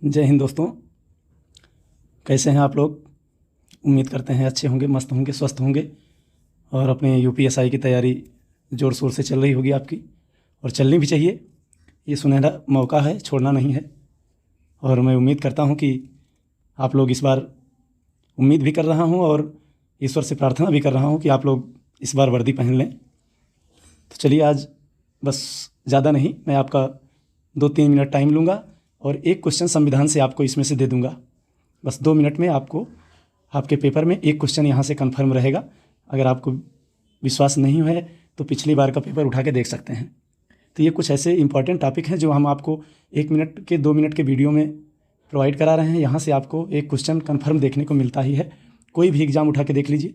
जय हिंद दोस्तों। कैसे हैं आप लोग? उम्मीद करते हैं अच्छे होंगे, मस्त होंगे, स्वस्थ होंगे और अपने यूपीएसआई की तैयारी ज़ोर शोर से चल रही होगी आपकी, और चलनी भी चाहिए। ये सुनहरा मौका है, छोड़ना नहीं है। और मैं उम्मीद करता हूँ कि आप लोग इस बार, उम्मीद भी कर रहा हूँ और ईश्वर से प्रार्थना भी कर रहा हूँ कि आप लोग इस बार वर्दी पहन लें। तो चलिए, आज बस ज़्यादा नहीं, मैं आपका 2-3 मिनट टाइम लूँगा और एक क्वेश्चन संविधान से आपको इसमें से दे दूँगा। बस 2 मिनट में आपको आपके पेपर में एक क्वेश्चन यहाँ से कंफर्म रहेगा। अगर आपको विश्वास नहीं है तो पिछली बार का पेपर उठा के देख सकते हैं। तो ये कुछ ऐसे इंपॉर्टेंट टॉपिक हैं जो हम आपको 1 मिनट के 2 मिनट के वीडियो में प्रोवाइड करा रहे हैं। यहाँ से आपको एक क्वेश्चन कंफर्म देखने को मिलता ही है। कोई भी एग्ज़ाम उठा के देख लीजिए।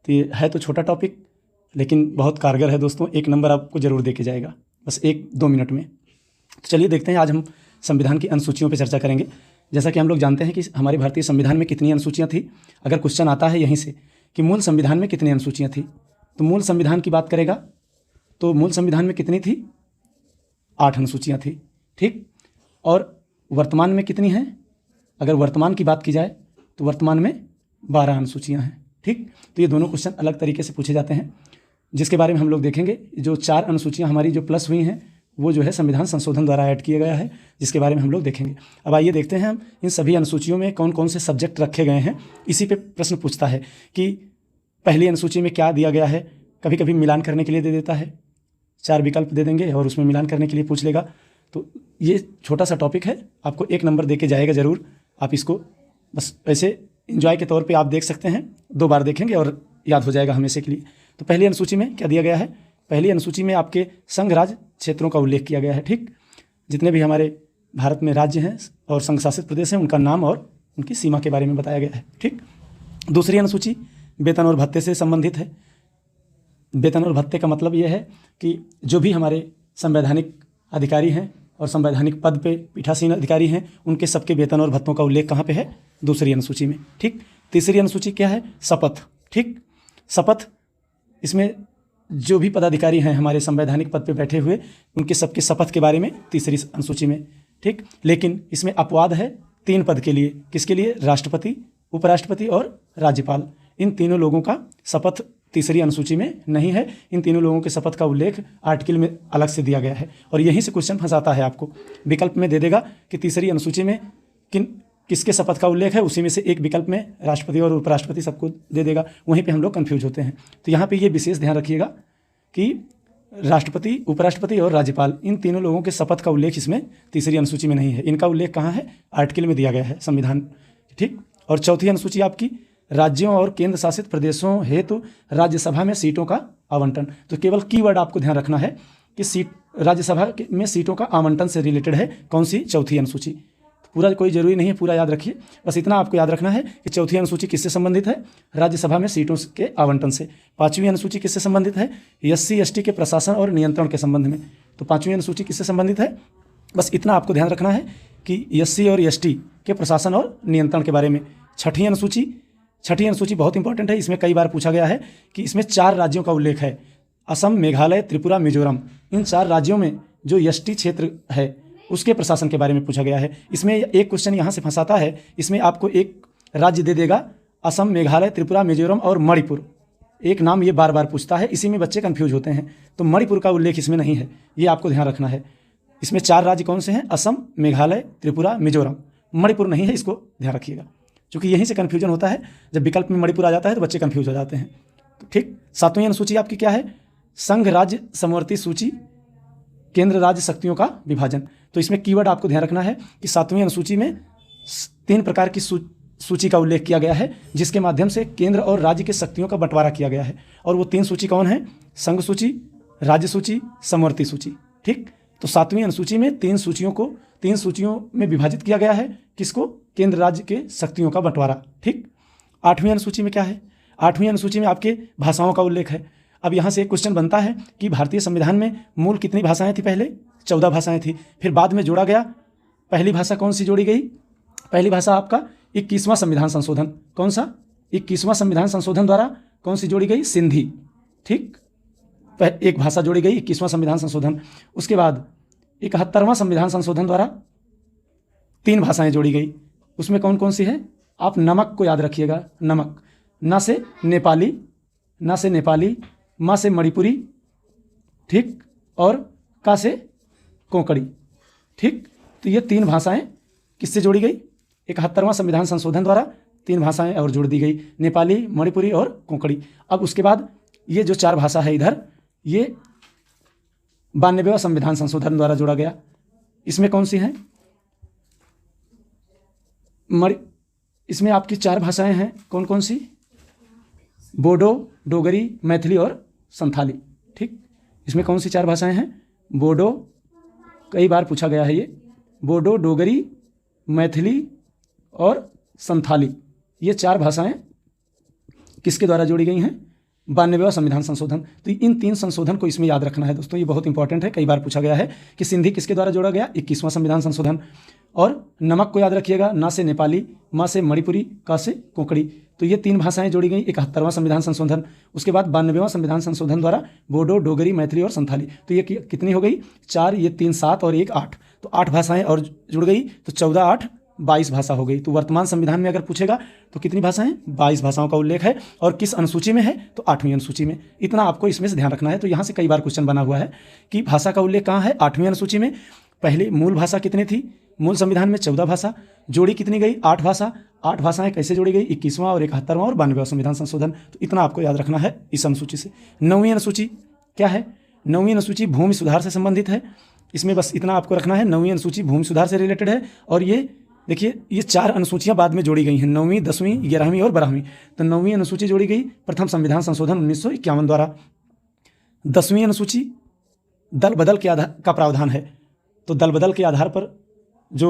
तो ये है तो छोटा टॉपिक, लेकिन बहुत कारगर है दोस्तों। 1 नंबर आपको ज़रूर दे के जाएगा, बस 1-2 मिनट में। तो चलिए देखते हैं, आज हम संविधान की अनुसूचियों पर चर्चा करेंगे। जैसा कि हम लोग जानते हैं कि हमारे भारतीय संविधान में कितनी अनुसूचियाँ थी। अगर क्वेश्चन आता है यहीं से कि मूल संविधान में कितनी अनुसूचियाँ थी, तो मूल संविधान की बात करेगा तो मूल संविधान में कितनी थी? 8 अनुसूचियाँ थी, ठीक। और वर्तमान में कितनी हैं? अगर वर्तमान की बात की जाए तो वर्तमान में 12 अनुसूचियाँ हैं, ठीक। तो ये दोनों क्वेश्चन अलग तरीके से पूछे जाते हैं, जिसके बारे में हम लोग देखेंगे। जो 4 अनुसूचियाँ हमारी जो प्लस हुई हैं, वो जो है संविधान संशोधन द्वारा ऐड किया गया है, जिसके बारे में हम लोग देखेंगे। अब आइए देखते हैं हम इन सभी अनुसूचियों में कौन कौन से सब्जेक्ट रखे गए हैं। इसी पे प्रश्न पूछता है कि पहली अनुसूची में क्या दिया गया है। कभी कभी मिलान करने के लिए दे देता है, 4 विकल्प दे देंगे और उसमें मिलान करने के लिए पूछ लेगा। तो ये छोटा सा टॉपिक है, आपको 1 नंबर दे के जाएगा ज़रूर। आप इसको बस ऐसे इंजॉय के तौर पर आप देख सकते हैं, 2 बार देखेंगे और याद हो जाएगा हमेशा के लिए। तो पहली अनुसूची में क्या दिया गया है? पहली अनुसूची में आपके संघ राज्य क्षेत्रों का उल्लेख किया गया है, ठीक। जितने भी हमारे भारत में राज्य हैं और संघ शासित प्रदेश हैं, उनका नाम और उनकी सीमा के बारे में बताया गया है, ठीक। दूसरी अनुसूची वेतन और भत्ते से संबंधित है। वेतन और भत्ते का मतलब ये है कि जो भी हमारे संवैधानिक अधिकारी हैं और संवैधानिक पद पे पीठासीन अधिकारी हैं, उनके सबके वेतन और भत्तों का उल्लेख कहाँ पे है? दूसरी अनुसूची में, ठीक। तीसरी अनुसूची क्या है? शपथ, ठीक। शपथ, इसमें जो भी पदाधिकारी हैं हमारे संवैधानिक पद पे बैठे हुए, उनके सबके शपथ के बारे में तीसरी अनुसूची में, ठीक। लेकिन इसमें अपवाद है 3 पद के लिए। किसके लिए? राष्ट्रपति, उपराष्ट्रपति और राज्यपाल। इन तीनों लोगों का शपथ तीसरी अनुसूची में नहीं है। इन तीनों लोगों के शपथ का उल्लेख आर्टिकल में अलग से दिया गया है, और यहीं से क्वेश्चन फंसाता है आपको। विकल्प में दे देगा कि तीसरी अनुसूची में किसके शपथ का उल्लेख है, उसी में से एक विकल्प में राष्ट्रपति और उपराष्ट्रपति सबको दे देगा। वहीं पे हम लोग कंफ्यूज होते हैं। तो यहाँ पे ये विशेष ध्यान रखिएगा कि राष्ट्रपति, उपराष्ट्रपति और राज्यपाल, इन तीनों लोगों के शपथ का उल्लेख इसमें तीसरी अनुसूची में नहीं है। इनका उल्लेख कहाँ है? आर्टिकल में दिया गया है संविधान, ठीक। और चौथी अनुसूची आपकी राज्यों और केंद्र शासित प्रदेशों हेतु राज्यसभा में सीटों का आवंटन। तो केवल कीवर्ड आपको ध्यान रखना है कि सीट, राज्यसभा में सीटों का आवंटन से रिलेटेड है कौन सी? चौथी अनुसूची। पूरा कोई जरूरी नहीं है पूरा याद रखिए, बस इतना आपको याद रखना है कि चौथी अनुसूची किससे संबंधित है? राज्यसभा में सीटों के आवंटन से। 5वीं अनुसूची किससे संबंधित है? SC/ST के प्रशासन और नियंत्रण के संबंध में। तो 5वीं अनुसूची किससे संबंधित है? बस इतना आपको ध्यान रखना है कि SC और ST के प्रशासन और नियंत्रण के बारे में। छठी अनुसूची बहुत इंपॉर्टेंट है। इसमें कई बार पूछा गया है कि इसमें 4 राज्यों का उल्लेख है, असम, मेघालय, त्रिपुरा, मिजोरम। इन 4 राज्यों में जो ST क्षेत्र है उसके प्रशासन के बारे में पूछा गया है। इसमें एक क्वेश्चन यहाँ से फंसाता है। इसमें आपको एक राज्य दे देगा, असम, मेघालय, त्रिपुरा, मिजोरम और मणिपुर। एक नाम ये बार बार पूछता है, इसी में बच्चे कंफ्यूज होते हैं। तो मणिपुर का उल्लेख इसमें नहीं है, ये आपको ध्यान रखना है। इसमें 4 राज्य कौन से हैं? असम, मेघालय, त्रिपुरा, मिजोरम। मणिपुर नहीं है, इसको ध्यान रखिएगा, क्योंकि यहीं से कन्फ्यूजन होता है। जब विकल्प में मणिपुर आ जाता है तो बच्चे कन्फ्यूज हो जाते हैं, तो ठीक। 7वीं अनुसूची आपकी क्या है? संघ राज्य समवर्ती सूची, केंद्र राज्य शक्तियों का विभाजन। तो इसमें कीवर्ड आपको ध्यान रखना है कि 7वीं अनुसूची में 3 प्रकार की सूची का उल्लेख किया गया है, जिसके माध्यम से केंद्र और राज्य के शक्तियों का बंटवारा किया गया है। और वो 3 सूची कौन है? संघ सूची, राज्य सूची, समवर्ती सूची, ठीक। तो 7वीं अनुसूची में 3 सूचियों में विभाजित किया गया है। किसको? केंद्र राज्य के शक्तियों का बंटवारा, ठीक। 8वीं अनुसूची में क्या है? 8वीं अनुसूची में आपके भाषाओं का उल्लेख है। अब यहाँ से एक क्वेश्चन बनता है कि भारतीय संविधान में मूल कितनी भाषाएं थी? पहले 14 भाषाएं थी, फिर बाद में जोड़ा गया। पहली भाषा कौन सी जोड़ी गई? पहली भाषा आपका 21वां संविधान संशोधन। कौन सा? 21वां संविधान संशोधन द्वारा कौन सी जोड़ी गई? सिंधी, ठीक। एक भाषा जोड़ी गई 21वां संविधान संशोधन। उसके बाद 71वां संविधान संशोधन द्वारा 3 भाषाएं जोड़ी गई। उसमें कौन कौन सी है? आप नमक को याद रखिएगा। नमक, न से नेपाली, न से नेपाली, म से मणिपुरी, ठीक, और का से कोंकणी, ठीक। तो ये 3 भाषाएं किससे जोड़ी गई? 71वां संविधान संशोधन द्वारा 3 भाषाएं और जोड़ दी गई, नेपाली, मणिपुरी और कोंकणी। अब उसके बाद ये जो 4 भाषा है इधर, ये 92वां संविधान संशोधन द्वारा जोड़ा गया। इसमें कौन सी हैं? इसमें आपकी 4 भाषाएं हैं, कौन कौन सी? बोडो, डोगरी, मैथिली और संथाली, ठीक। इसमें कौन सी 4 भाषाएं हैं? बोडो, कई बार पूछा गया है ये, बोडो, डोगरी, मैथिली और संथाली। ये 4 भाषाएं किसके द्वारा जोड़ी गई हैं? 92वां संविधान संशोधन। तो इन 3 संशोधन को इसमें याद रखना है दोस्तों, ये बहुत इंपॉर्टेंट है। कई बार पूछा गया है कि सिंधी किसके द्वारा जोड़ा गया? 21वां संविधान संशोधन। और नमक को याद रखिएगा, ना से नेपाली, म से मणिपुरी, का से कोंकणी। तो ये 3 भाषाएं जोड़ी गई 71वां संविधान संशोधन। उसके बाद 92वां संविधान संशोधन द्वारा बोडो, डोगरी, मैथिली और संथाली। तो ये कितनी हो गई? 4, ये 3 7 और 1 8। तो 8 भाषाएं और जुड़ गई, तो 14 8 22 भाषा हो गई। तो वर्तमान संविधान में अगर पूछेगा तो कितनी भाषाएं? 22 भाषाओं का उल्लेख है। और किस अनुसूची में है? तो 8वीं अनुसूची में। इतना आपको इसमें से ध्यान रखना है। तो यहाँ से कई बार क्वेश्चन बना हुआ है कि भाषा का उल्लेख कहाँ है? 8वीं अनुसूची में। पहले मूल भाषा कितनी थी? मूल संविधान में 14 भाषा, जोड़ी कितनी गई? 8 भाषा। 8 भाषाएं कैसे जोड़ी गई? 21वां और 71वां और 92वां संविधान संशोधन। तो इतना आपको याद रखना है इस अनुसूची से। 9वीं अनुसूची क्या है? 9वीं अनुसूची भूमि सुधार से संबंधित है। इसमें बस इतना आपको रखना है, 9वीं अनुसूची भूमि सुधार से रिलेटेड है। और ये देखिए, ये 4 अनुसूचियां बाद में जोड़ी गई हैं, 9वीं, 10वीं, 11वीं और 12वीं। तो 9वीं अनुसूची जोड़ी गई प्रथम संविधान संशोधन 1951 द्वारा। 10वीं अनुसूची दल बदल के आधार का प्रावधान है। तो दल बदल के आधार पर जो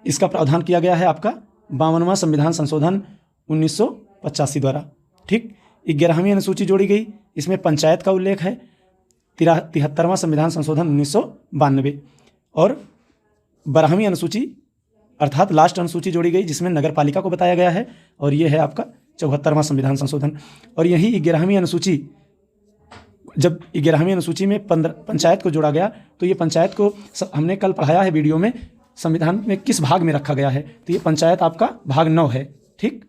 इसका प्रावधान किया गया है आपका 52वां संविधान संशोधन 1985 द्वारा, ठीक। 11वीं अनुसूची जोड़ी गई, इसमें पंचायत का उल्लेख है, 73वां संविधान संशोधन 1992। और 12वीं अनुसूची अर्थात लास्ट अनुसूची जोड़ी गई, जिसमें नगर पालिका को बताया गया है, और ये है आपका 74वां संविधान संशोधन। और यही 11वीं अनुसूची, जब 11वीं अनुसूची में पंचायत को जोड़ा गया, तो ये पंचायत को हमने कल पढ़ाया है वीडियो में, संविधान में किस भाग में रखा गया है। तो ये पंचायत आपका भाग 9 है, ठीक।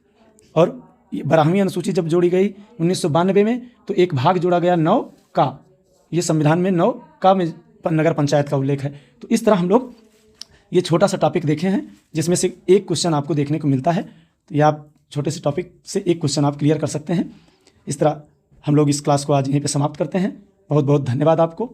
और 12वीं अनुसूची जब जोड़ी गई 1992 में, तो एक भाग जोड़ा गया 9 का, ये संविधान में 9 का में नगर पंचायत का उल्लेख है। तो इस तरह हम लोग ये छोटा सा टॉपिक देखे हैं, जिसमें से एक क्वेश्चन आपको देखने को मिलता है। तो ये आप छोटे से टॉपिक से एक क्वेश्चन आप क्लियर कर सकते हैं। इस तरह हम लोग इस क्लास को आज यहीं पे समाप्त करते हैं। बहुत बहुत धन्यवाद आपको।